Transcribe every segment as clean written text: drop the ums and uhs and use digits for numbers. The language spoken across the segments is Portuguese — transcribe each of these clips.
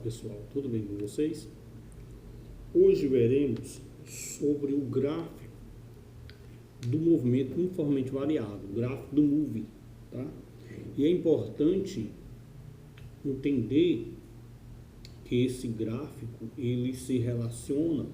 pessoal, tudo bem com vocês? Hoje veremos sobre o gráfico do movimento uniformemente variado, o gráfico do MOVE, tá? E é importante entender que esse gráfico ele se relaciona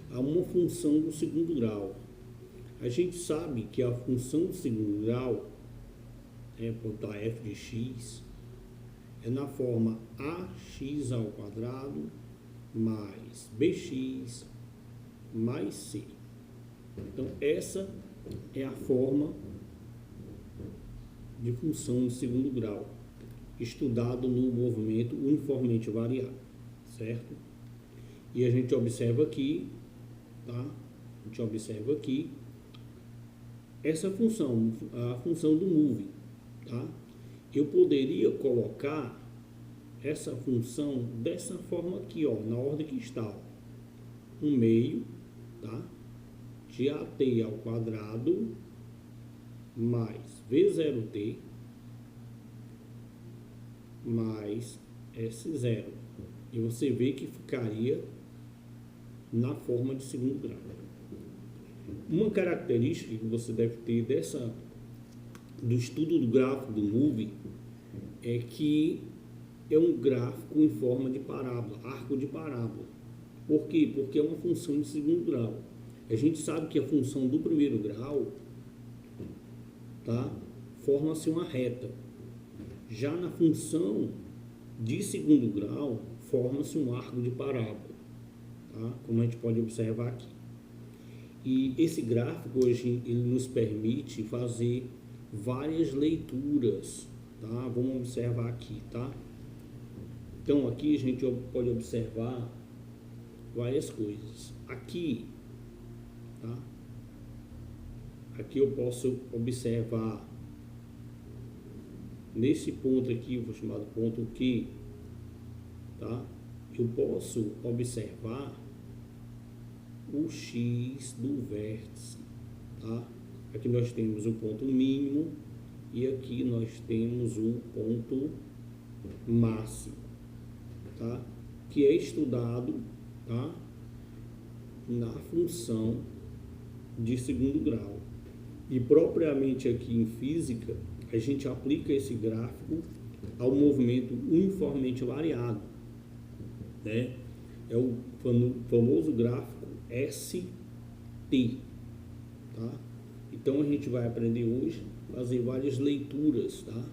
a uma função do segundo grau. A gente sabe que a função do segundo grau, ponto a f de x, é na forma ax ao quadrado mais bx mais c. Então, essa é a forma de função de segundo grau, estudado no movimento uniformemente variado, certo? E a gente observa aqui, tá? A gente observa aqui essa função, a função do MOVE, tá? Eu poderia colocar essa função dessa forma aqui, ó, na ordem que está, ó. 1 meio, tá? De AT ao quadrado mais V0T mais S0. E você vê que ficaria na forma de segundo grau. Uma característica que você deve ter do estudo do gráfico do MOVE é que é um gráfico em forma de parábola, arco de parábola. Por quê? Porque é uma função de segundo grau. A gente sabe que a função do primeiro grau, tá, forma-se uma reta. Já na função de segundo grau, forma-se um arco de parábola, tá? Como a gente pode observar aqui. E esse gráfico hoje ele nos permite fazer várias leituras, tá? Vamos observar aqui, tá? Então aqui a gente pode observar várias coisas. Aqui, tá? Aqui eu posso observar nesse ponto aqui, eu vou chamar de ponto Q, tá? Eu posso observar o X do vértice, tá? Aqui nós temos o ponto mínimo e aqui nós temos o ponto máximo, tá? Que é estudado, tá, na função de segundo grau. E propriamente aqui em física, a gente aplica esse gráfico ao movimento uniformemente variado, né? É o famoso gráfico ST, tá? Então a gente vai aprender hoje a fazer várias leituras, tá,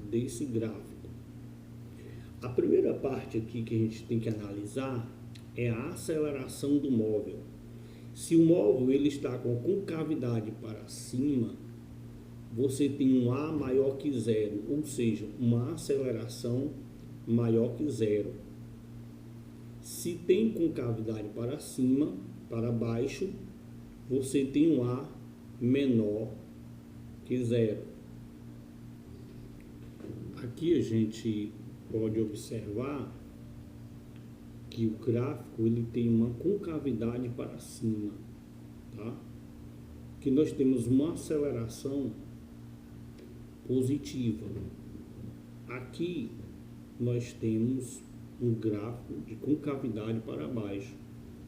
desse gráfico. A primeira parte aqui que a gente tem que analisar é a aceleração do móvel. Se o móvel ele está com concavidade para cima, você tem um A maior que zero, ou seja, uma aceleração maior que zero. Se tem concavidade para cima, para baixo, você tem um A menor que zero. Aqui a gente pode observar que o gráfico ele tem uma concavidade para cima, tá? Que nós temos uma aceleração positiva. Aqui nós temos um gráfico de concavidade para baixo.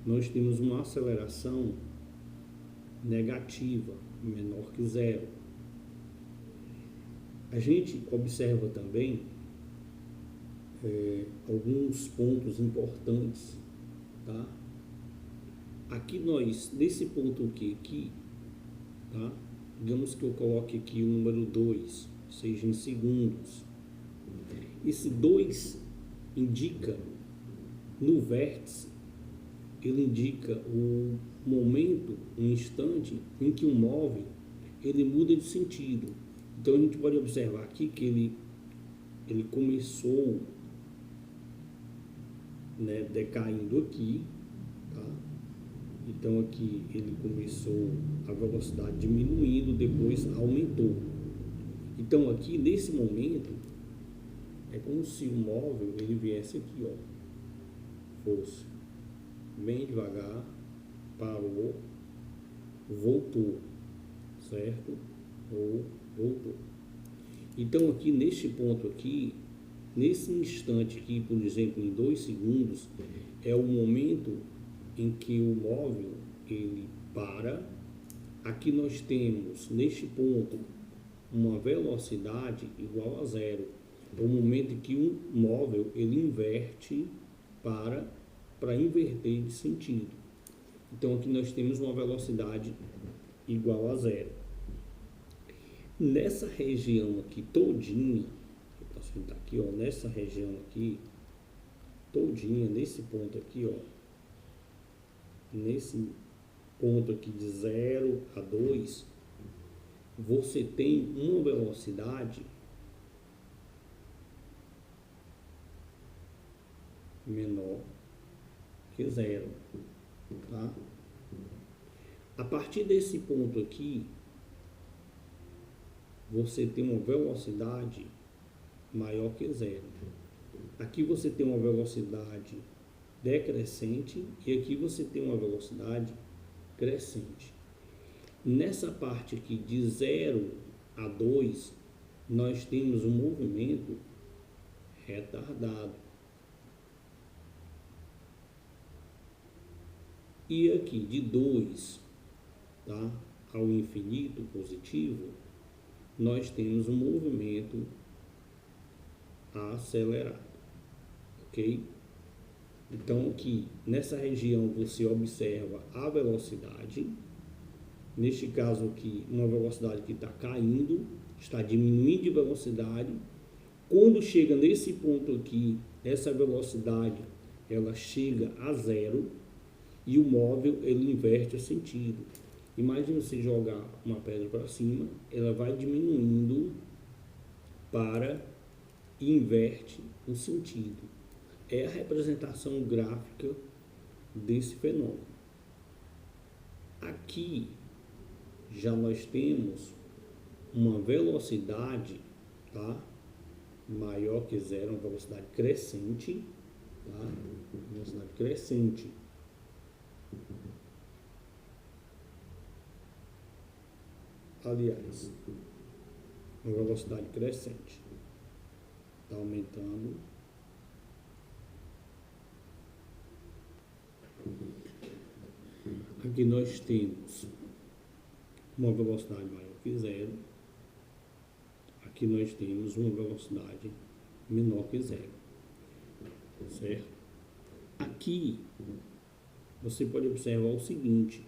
Nós temos uma aceleração negativa, menor que zero. A gente observa também alguns pontos importantes, tá? Aqui nesse ponto aqui, tá? Digamos que eu coloque aqui o número 2, seja em segundos. Esse 2 indica no vértice, ele indica o momento, um instante em que o móvel ele muda de sentido. Então a gente pode observar aqui que ele começou, né, decaindo aqui, tá? Então aqui ele começou a velocidade diminuindo, depois aumentou. Então aqui nesse momento é como se o móvel ele viesse aqui, ó, fosse bem devagar, parou, voltou, certo? Ou voltou. Então aqui neste ponto aqui nesse instante aqui, por exemplo, em 2 segundos, é o momento em que o móvel ele para. Aqui nós temos, neste ponto, uma velocidade igual a zero. É o momento em que um móvel ele inverte para inverter de sentido. Então aqui nós temos uma velocidade igual a zero. Nessa região aqui todinha, eu posso pintar aqui, ó, nessa região aqui todinha, nesse ponto aqui, ó, nesse ponto aqui de 0 a 2, você tem uma velocidade menor que zero, tá? A partir desse ponto aqui, você tem uma velocidade maior que zero. Aqui você tem uma velocidade decrescente e aqui você tem uma velocidade crescente. Nessa parte aqui de 0 a 2, nós temos um movimento retardado. E aqui de 2, tá, ao infinito positivo, nós temos um movimento acelerado, ok? Então aqui nessa região você observa a velocidade, neste caso aqui uma velocidade que está caindo, está diminuindo de velocidade. Quando chega nesse ponto aqui, essa velocidade ela chega a zero e o móvel ele inverte o sentido. Imagine você jogar uma pedra para cima, ela vai diminuindo para e inverte o sentido. É a representação gráfica desse fenômeno. Aqui já nós temos uma velocidade, tá, maior que zero, uma velocidade crescente, tá? Velocidade crescente. Aliás, uma velocidade crescente. Está aumentando. Aqui nós temos uma velocidade maior que zero. Aqui nós temos uma velocidade menor que zero. Certo? Aqui você pode observar o seguinte,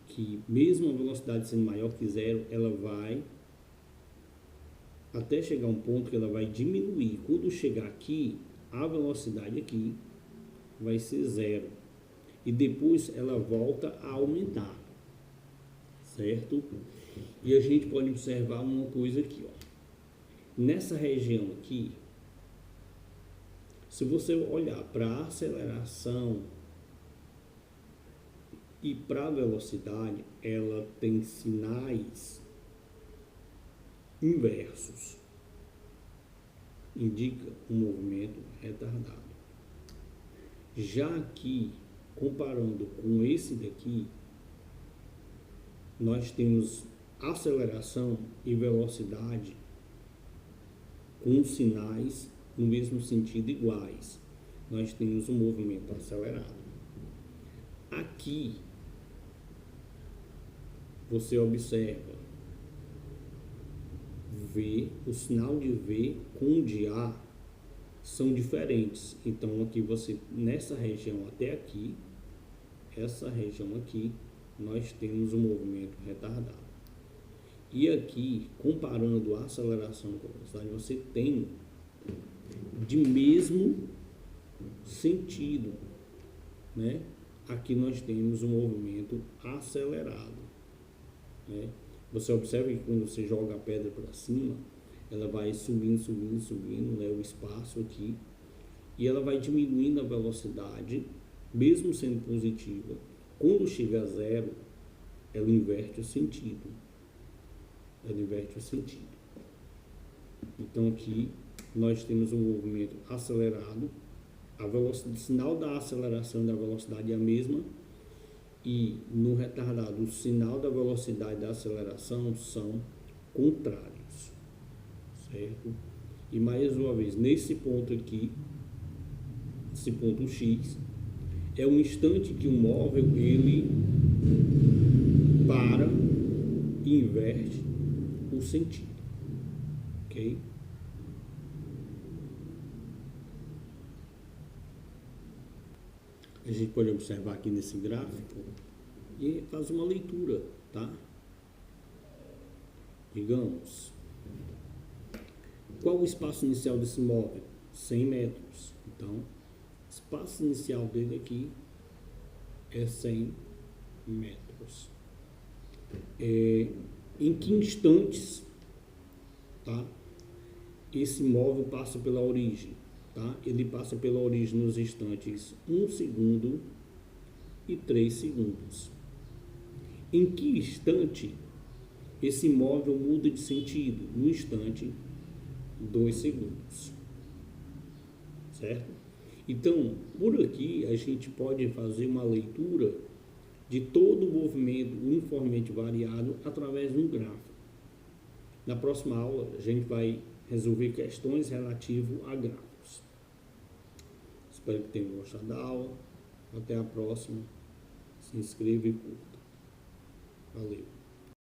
que mesmo a velocidade sendo maior que zero, ela vai até chegar a um ponto que ela vai diminuir. Quando chegar aqui, a velocidade aqui vai ser zero. E depois ela volta a aumentar. Certo? E a gente pode observar uma coisa aqui, ó. Nessa região aqui, se você olhar para a aceleração e para a velocidade, ela tem sinais inversos. Indica um movimento retardado. Já aqui, comparando com esse daqui, nós temos aceleração e velocidade com sinais no mesmo sentido iguais. Nós temos um movimento acelerado. Aqui, você observa V, o sinal de V com o de A são diferentes. Então aqui você, nessa região até aqui, essa região aqui, nós temos um movimento retardado. E aqui, comparando a aceleração com a velocidade, você tem de mesmo sentido, né? Aqui nós temos um movimento acelerado, né? Você observa que quando você joga a pedra para cima, ela vai subindo, subindo, subindo, né? O espaço aqui, e ela vai diminuindo a velocidade, mesmo sendo positiva. Quando chega a zero, ela inverte o sentido. Ela inverte o sentido. Então aqui nós temos um movimento acelerado, a velocidade, o sinal da aceleração e da velocidade é a mesma, e no retardado o sinal da velocidade e da aceleração são contrários, certo? E mais uma vez, nesse ponto aqui, esse ponto X, é um instante que o móvel ele para e inverte o sentido, ok? A gente pode observar aqui nesse gráfico e faz uma leitura, tá? Digamos, qual o espaço inicial desse móvel? 100 metros. Então, o espaço inicial dele aqui é 100 metros. Em que instantes, tá, esse móvel passa pela origem? Tá? Ele passa pela origem nos instantes 1 segundo e 3 segundos. Em que instante esse móvel muda de sentido? No instante 2 segundos. Certo? Então, por aqui a gente pode fazer uma leitura de todo o movimento uniformemente variado através de um gráfico. Na próxima aula a gente vai resolver questões relativas a gráficos. Espero que tenham gostado da aula. Até a próxima. Se inscreva e curta. Valeu.